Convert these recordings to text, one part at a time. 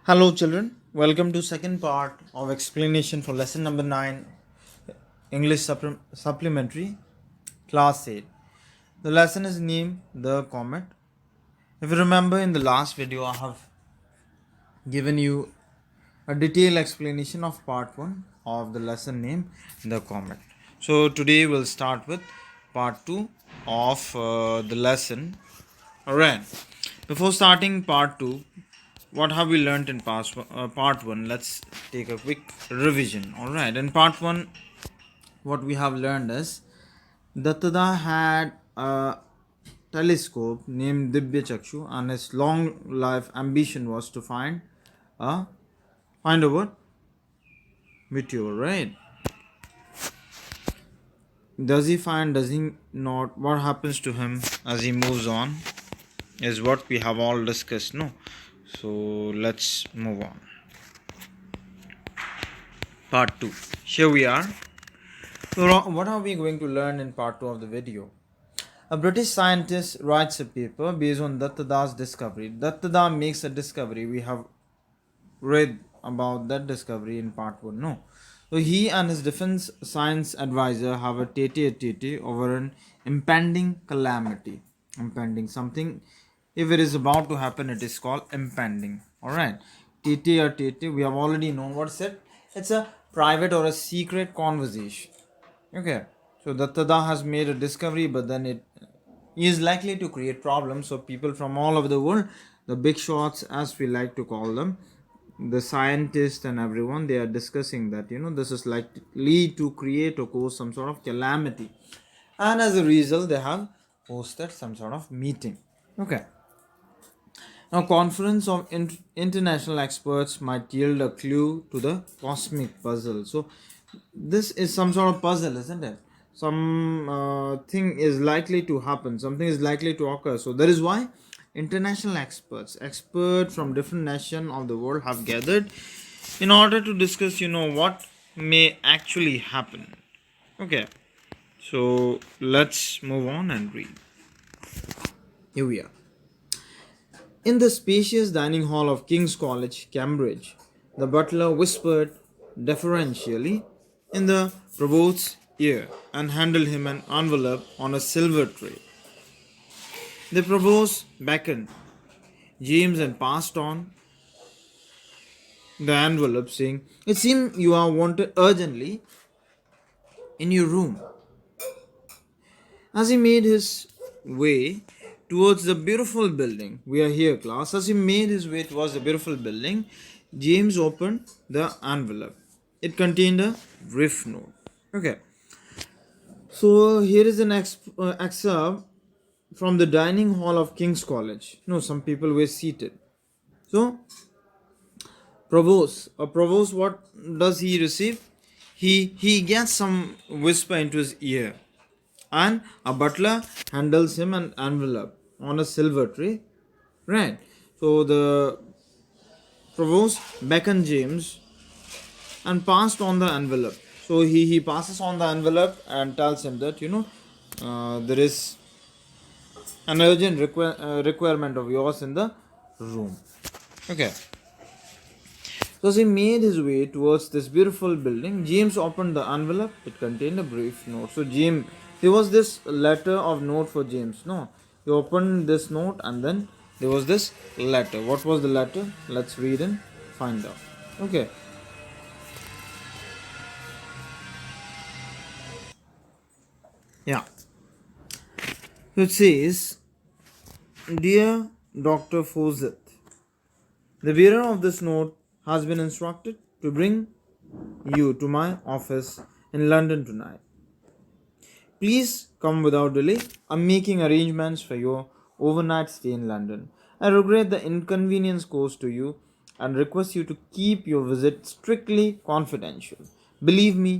Hello children, welcome to second part of explanation for lesson number 9 English supplementary class 8. The lesson is named The Comet. If you remember in the last video I have given you a detailed explanation of part 1 of the lesson named The Comet. So today we'll start with part 2 of the lesson. Alright, before starting part 2, what have we learned in part 1? Let's take a quick revision. Alright, in part 1, what we have learned is Dattada had a telescope named Dibya Chakshu, and his long life ambition was to find a what? Meteor, right? Does he find, does he not? What happens to him as he moves on is what we have all discussed, no? So let's move on. Part 2. Here we are. So what are we going to learn in part 2 of the video? A British scientist writes a paper based on Dattada's discovery. Dattada makes a discovery. We have read about that discovery in part 1. No. So he and his defense science advisor have a tete-a-tete over an impending calamity. Impending something. If it is about to happen, it is called impending. Alright. Tete-a-tete. We have already known what's it. It's a private or a secret conversation. Okay. So Dattada has made a discovery, but then it is likely to create problems. So people from all over the world, the big shots as we like to call them, the scientists and everyone, they are discussing that this is likely to create or cause some sort of calamity, and as a result they have hosted some sort of meeting. Okay. Now, conference of international experts might yield a clue to the cosmic puzzle. So this is some sort of puzzle, isn't it? Some thing is likely to happen, something is likely to occur. So that is why international experts from different nations of the world have gathered in order to discuss what may actually happen. Okay, so let's move on and read. Here we are. In the spacious dining hall of King's College, Cambridge, the butler whispered deferentially in the provost's ear and handed him an envelope on a silver tray. The provost beckoned James and passed on the envelope, saying, "It seems you are wanted urgently in your room." As he made his way towards the beautiful building, we are here, class. As he made his way towards the beautiful building, James opened the envelope. It contained a brief note. Okay. So here is an excerpt from the dining hall of King's College. No, some people were seated. So, provost, what does he receive? He gets some whisper into his ear, and a butler handles him an envelope on a silver tray. Right. So the provost beckoned James and passed on the envelope. So he passes on the envelope and tells him that there is an urgent requirement of yours in the room. Okay. So as he made his way towards this beautiful building, James opened the envelope. It contained a brief note. So there was this letter of note for James. No, he opened this note and then there was this letter. What was the letter? Let's read and find out. Okay. Yeah. So it says, "Dear Dr. Fawcett, the bearer of this note has been instructed to bring you to my office in London tonight. Please come without delay. I'm making arrangements for your overnight stay in London. I regret the inconvenience caused to you and request you to keep your visit strictly confidential. Believe me,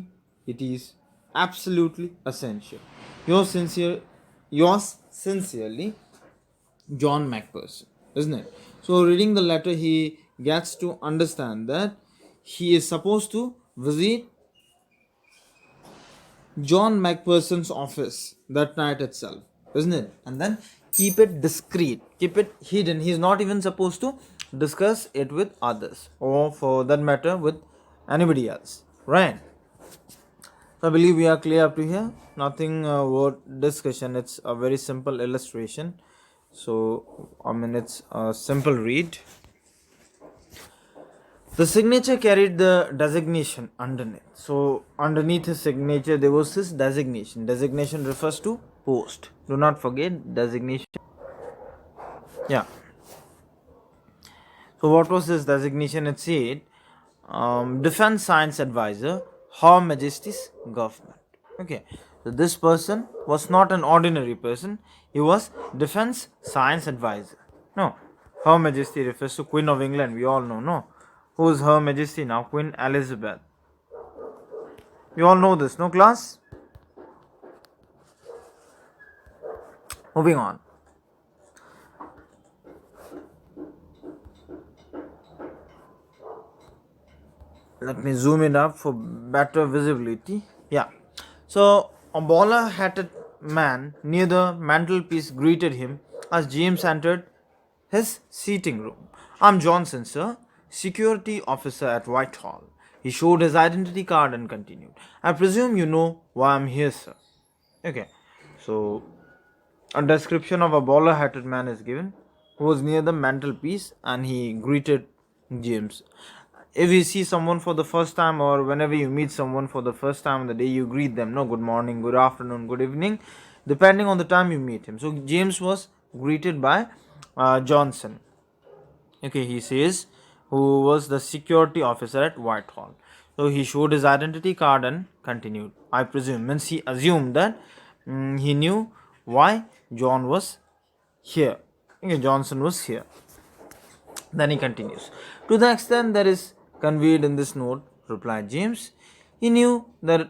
it is absolutely essential. Yours sincerely, John Macpherson." Isn't it? So reading the letter, he gets to understand that he is supposed to visit John Macpherson's office that night itself, isn't it? And then keep it discreet, keep it hidden. He's not even supposed to discuss it with others, or for that matter with anybody else, right? So I believe we are clear up to here. Nothing worth discussion. It's a very simple illustration. So I mean, it's a simple read. The signature carried the designation underneath. So underneath his signature there was this designation. Designation refers to post. Do not forget designation. Yeah. So what was this designation? It said Defense Science Advisor, Her Majesty's Government. Okay. So this person was not an ordinary person. He was Defense Science Advisor. No. Her Majesty refers to Queen of England. We all know. No. Who is Her Majesty now? Queen Elizabeth. We all know this. No, class? Moving on. Let me zoom it up for better visibility. Yeah. So a bowler hatted man near the mantelpiece greeted him as James entered his seating room. I'm Johnson, sir, security officer at Whitehall. He showed his identity card and continued. I presume you know why I'm here, sir. Okay. So a description of a bowler hatted man is given who was near the mantelpiece and he greeted James. If you see someone for the first time, or whenever you meet someone for the first time on the day, you greet them. No, good morning, good afternoon, good evening, depending on the time you meet him. So James was greeted by Johnson. Okay, he says, who was the security officer at Whitehall. So he showed his identity card and continued. I presume means he assumed that he knew why John was here. Okay, Johnson was here. Then he continues. To the extent that is conveyed in this note, replied James, he knew that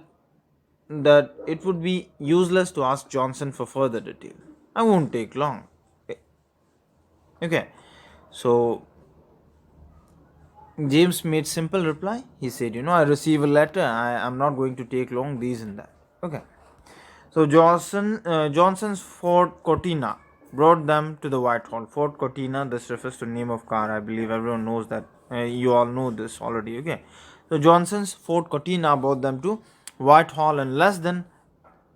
it would be useless to ask Johnson for further detail. I won't take long. Okay. So James made simple reply. He said, I receive a letter. I am not going to take long, these and that. Okay. So Johnson's Ford Cortina brought them to the Whitehall. Ford Cortina, this refers to name of car. I believe everyone knows that. You all know this already. Okay. So Johnson's Ford Cortina brought them to Whitehall in less than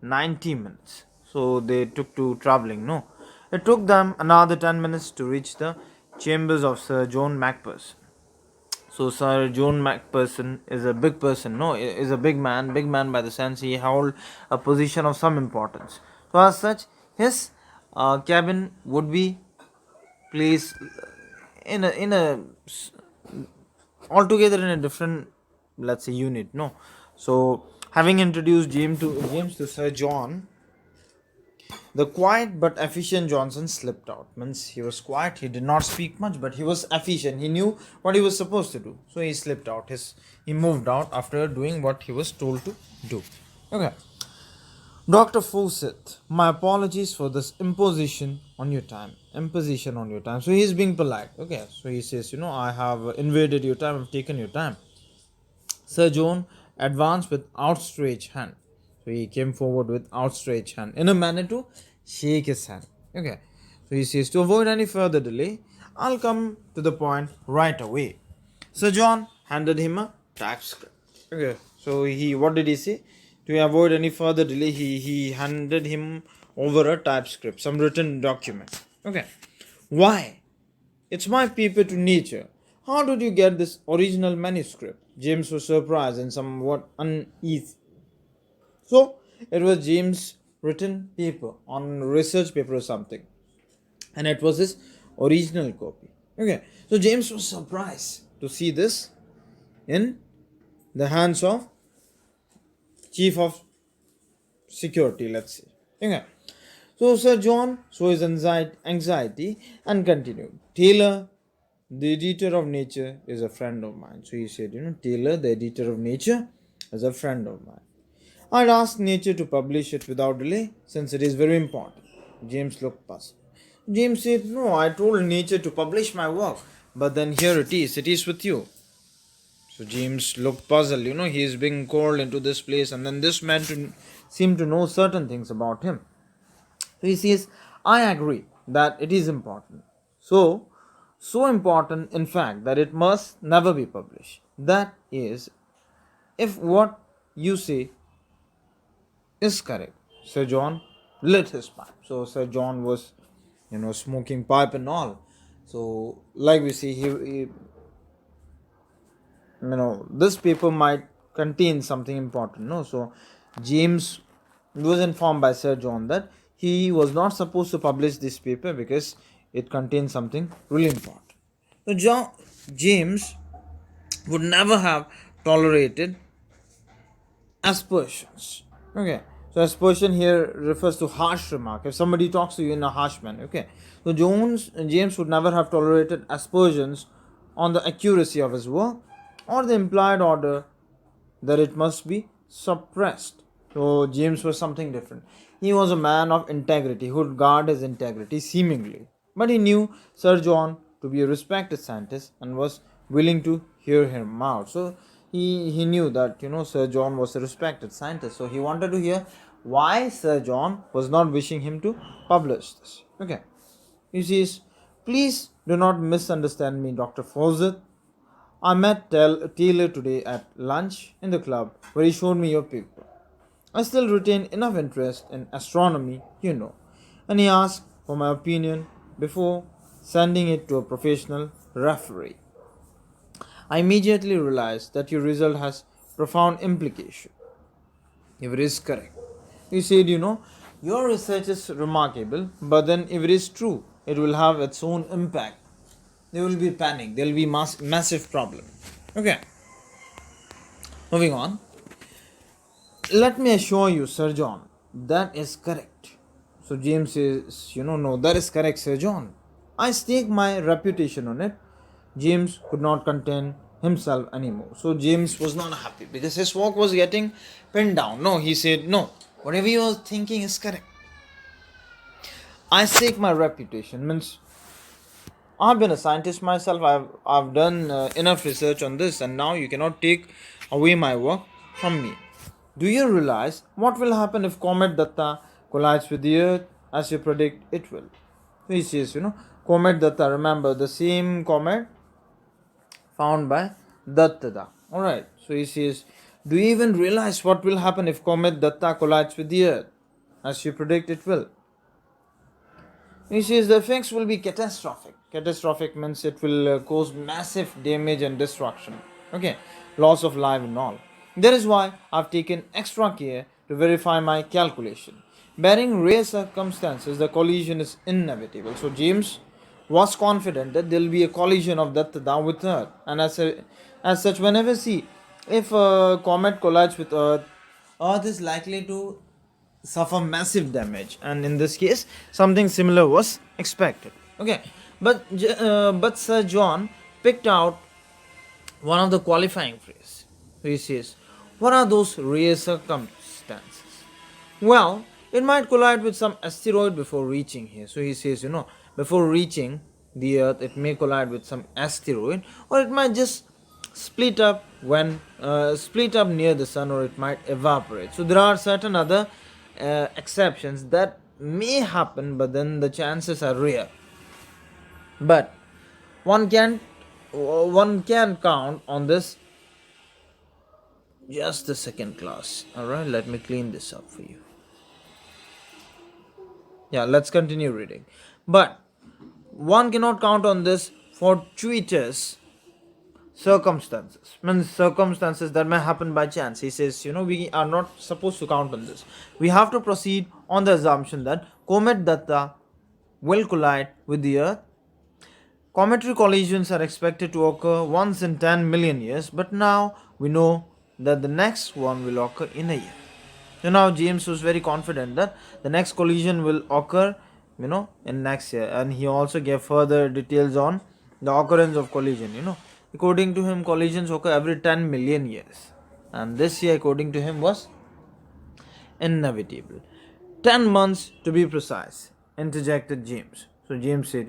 90 minutes. So they took to traveling. No. It took them another 10 minutes to reach the chambers of Sir John Macpherson. So Sir John Macpherson is a big person, no, is a big man by the sense he held a position of some importance. So as such, his cabin would be placed in a altogether in a different, let's say, unit, no. So having introduced James to Sir John, the quiet but efficient Johnson slipped out. Means he was quiet, he did not speak much, but he was efficient. He knew what he was supposed to do. So he slipped out. He moved out after doing what he was told to do. Okay. Dr. Fawcett, my apologies for this imposition on your time. So he is being polite. Okay. So he says, I have invaded your time, I've taken your time. Sir John advanced with outstretched hand. So he came forward with outstretched hand in a manner to shake his hand. Okay. So he says, to avoid any further delay, I'll come to the point right away. Sir John handed him a typescript. Okay. So what did he say? To avoid any further delay, he handed him over a typescript, some written document. Okay. Why? It's my paper to nature. How did you get this original manuscript? James was surprised and somewhat uneasy. So it was James' written paper on research paper or something, and it was his original copy. Okay, so James was surprised to see this in the hands of Chief of Security, let's say. Okay, so Sir John saw his anxiety and continued. Taylor, the editor of Nature, is a friend of mine. So he said, Taylor, the editor of Nature, is a friend of mine. I'd asked Nature to publish it without delay since it is very important. James looked puzzled. James said, no, I told Nature to publish my work, but then here it is with you. So James looked puzzled, he is being called into this place, and then this man seemed to know certain things about him. So he says, I agree that it is important. So So important, in fact, that it must never be published. That is, if what you say is correct. Sir John lit his pipe. So Sir John was, smoking pipe and all. So, like we see, this paper might contain something important. No, so James was informed by Sir John that he was not supposed to publish this paper because it contains something really important. So James would never have tolerated aspersions. Okay. So aspersion here refers to harsh remark. If somebody talks to you in a harsh manner. Okay. So James would never have tolerated aspersions on the accuracy of his work or the implied order that it must be suppressed. So James was something different. He was a man of integrity who would guard his integrity seemingly. But he knew Sir John to be a respected scientist and was willing to hear him out. So he knew that Sir John was a respected scientist. So he wanted to hear why Sir John was not wishing him to publish this. Okay. He says, please do not misunderstand me, Dr. Fawcett. I met Taylor today at lunch in the club where he showed me your paper. I still retain enough interest in astronomy, and he asked for my opinion before sending it to a professional referee. I immediately realized that your result has profound implication. If it is correct. He said, your research is remarkable, but then if it is true, it will have its own impact. There will be panic, there will be massive problem. Okay. Moving on. Let me assure you, Sir John, that is correct. So James says, no, that is correct, Sir John. I stake my reputation on it. James could not contain himself anymore. So James was not happy because his work was getting pinned down. No, he said, no, whatever you are thinking is correct. I stake my reputation. Means I've been a scientist myself. I've done enough research on this, and now you cannot take away my work from me. Do you realize what will happen if Comet Datta collides with the Earth as you predict it will? He says, Comet Datta, remember the same comet found by Dattada. Alright, so he says, do you even realize what will happen if Comet Datta collides with the Earth as you predict it will? He says the effects will be catastrophic. Catastrophic means it will cause massive damage and destruction. Okay, loss of life and all. That is why I've taken extra care to verify my calculation. Barring rare circumstances, the collision is inevitable. So James was confident that there will be a collision of Dattada with Earth, and as such, whenever if a comet collides with Earth, Earth is likely to suffer massive damage, and in this case something similar was expected. Okay, but Sir John picked out one of the qualifying phrases. He says, what are those rare circumstances? Well, it might collide with some asteroid before reaching here. So he says, before reaching the Earth, it may collide with some asteroid, or it might just split up near the sun, or it might evaporate. So there are certain other exceptions that may happen, but then the chances are rare. But one can count on this. Just a second, class. Alright, let me clean this up for you. Yeah, let's continue reading. But one cannot count on this fortuitous circumstances. Means circumstances that may happen by chance. He says, we are not supposed to count on this. We have to proceed on the assumption that Comet Datta will collide with the Earth. Cometary collisions are expected to occur once in 10 million years, but now we know that the next one will occur in a year. So now James was very confident that the next collision will occur, in next year, and he also gave further details on the occurrence of collision. According to him, collisions occur every 10 million years, and this year, according to him, was inevitable. 10 months to be precise, interjected James. So James said,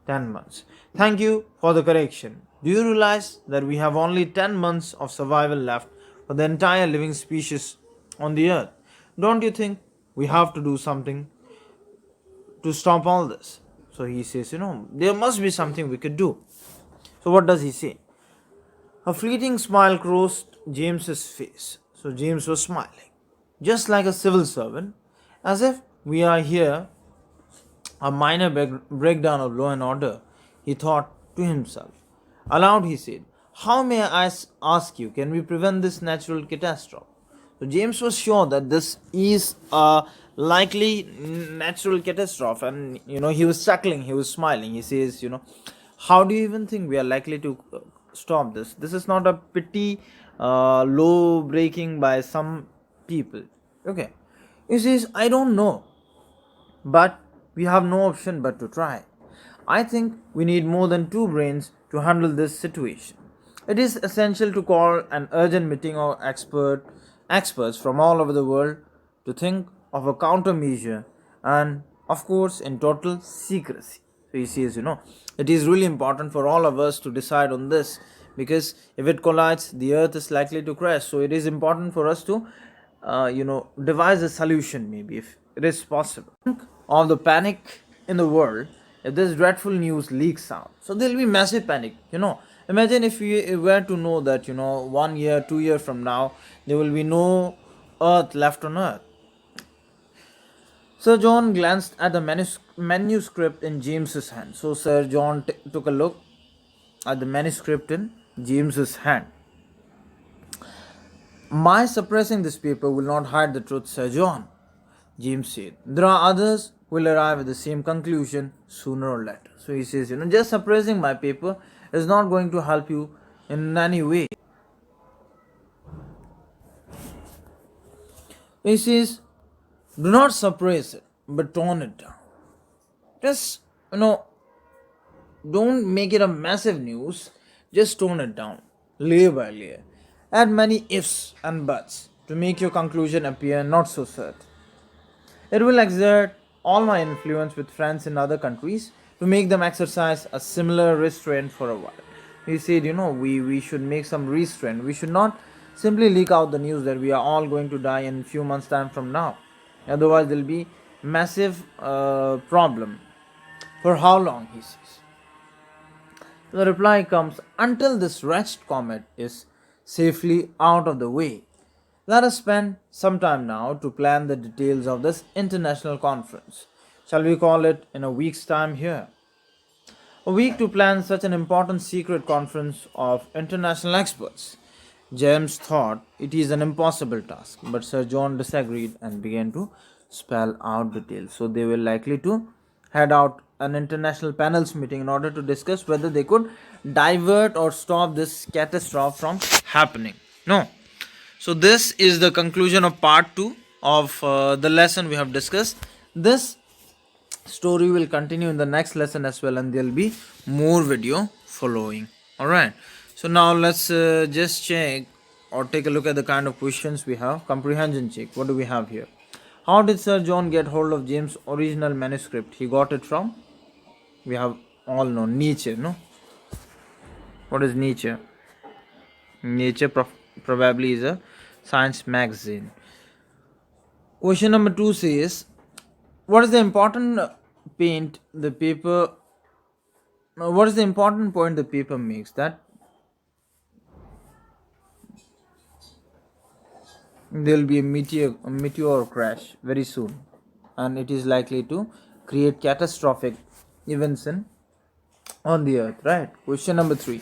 10 months. Thank you for the correction. Do you realize that we have only 10 months of survival left for the entire living species on the Earth? Don't you think we have to do something to stop all this? So So he says, there must be something we could do. So what does he say? A fleeting smile crossed James's face. So James was smiling, just like a civil servant, as if we are here a minor breakdown of law and order, he thought to himself. Aloud he said, how may I ask you, can we prevent this natural catastrophe? So James was sure that this is a likely natural catastrophe, and he was chuckling, he was smiling. He says, how do you even think we are likely to stop this? This is not a petty law breaking by some people. Okay. He says, I don't know, but we have no option but to try. I think we need more than two brains to handle this situation. It is essential to call an urgent meeting of experts from all over the world to think of a countermeasure, and of course in total secrecy. So he says, it is really important for all of us to decide on this, because if it collides, the earth is likely to crash. So it is important for us to devise a solution, maybe, if it is possible. Think of the panic in the world if this dreadful news leaks out. So there will be massive panic. Imagine if we were to know that 1 year, 2 years from now, there will be no earth left on earth. Sir John glanced at the manuscript in James's hand. So Sir John took a look at the manuscript in James's hand. My suppressing this paper will not hide the truth, Sir John, James said. There are others who will arrive at the same conclusion sooner or later. So he says, just suppressing my paper is not going to help you in any way. He says, do not suppress it, but tone it down. Just, don't make it a massive news, just tone it down, layer by layer. Add many ifs and buts to make your conclusion appear not so certain. It will exert all my influence with friends in other countries to make them exercise a similar restraint for a while. He said, we should make some restraint. We should not simply leak out the news that we are all going to die in a few months' time from now. Otherwise, there will be massive problem. For how long, he says. The reply comes, until this wretched comet is safely out of the way. Let us spend some time now to plan the details of this international conference. Shall we call it in a week's time here? A week to plan such an important secret conference of international experts. James thought it is an impossible task, but Sir John disagreed and began to spell out details. So they were likely to head out an international panels meeting in order to discuss whether they could divert or stop this catastrophe from happening. No. So this is the conclusion of part 2 of the lesson we have discussed. This story will continue in the next lesson as well, and there will be more video following. Alright. So now let's just check or take a look at the kind of questions we have. Comprehension check. What do we have here? How did Sir John get hold of James' original manuscript? He got it from, we have all known, Nietzsche, no? What is Nietzsche? Nietzsche probably is a science magazine. Question number 2 says, what is the important point the paper makes? That there will be a meteor crash very soon, and it is likely to create catastrophic events on the earth, right? Question number 3.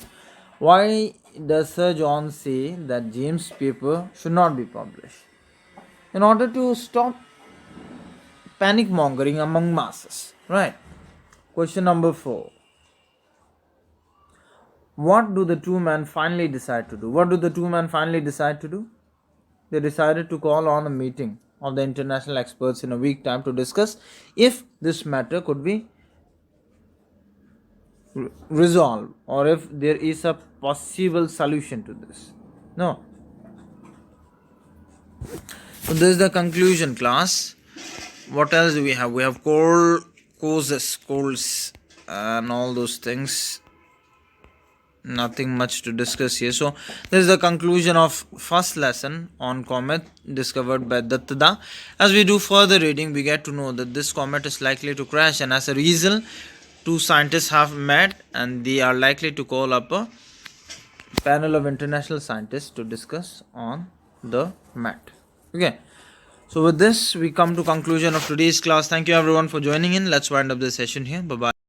Why does Sir John say that James' paper should not be published? In order to stop panic mongering among masses, right? Question number 4. What do the two men finally decide to do? They decided to call on a meeting of the international experts in a week time to discuss if this matter could be resolved or if there is a possible solution to this. No. So this is the conclusion, class. What else do we have? We have causes, and all those things. Nothing much to discuss here. So this is the conclusion of first lesson on comet discovered by Dattada. As we do further reading, we get to know that this comet is likely to crash, and as a result, two scientists have met and they are likely to call up a panel of international scientists to discuss on the mat. Okay. So with this, we come to conclusion of today's class. Thank you everyone for joining in. Let's wind up this session here. Bye bye.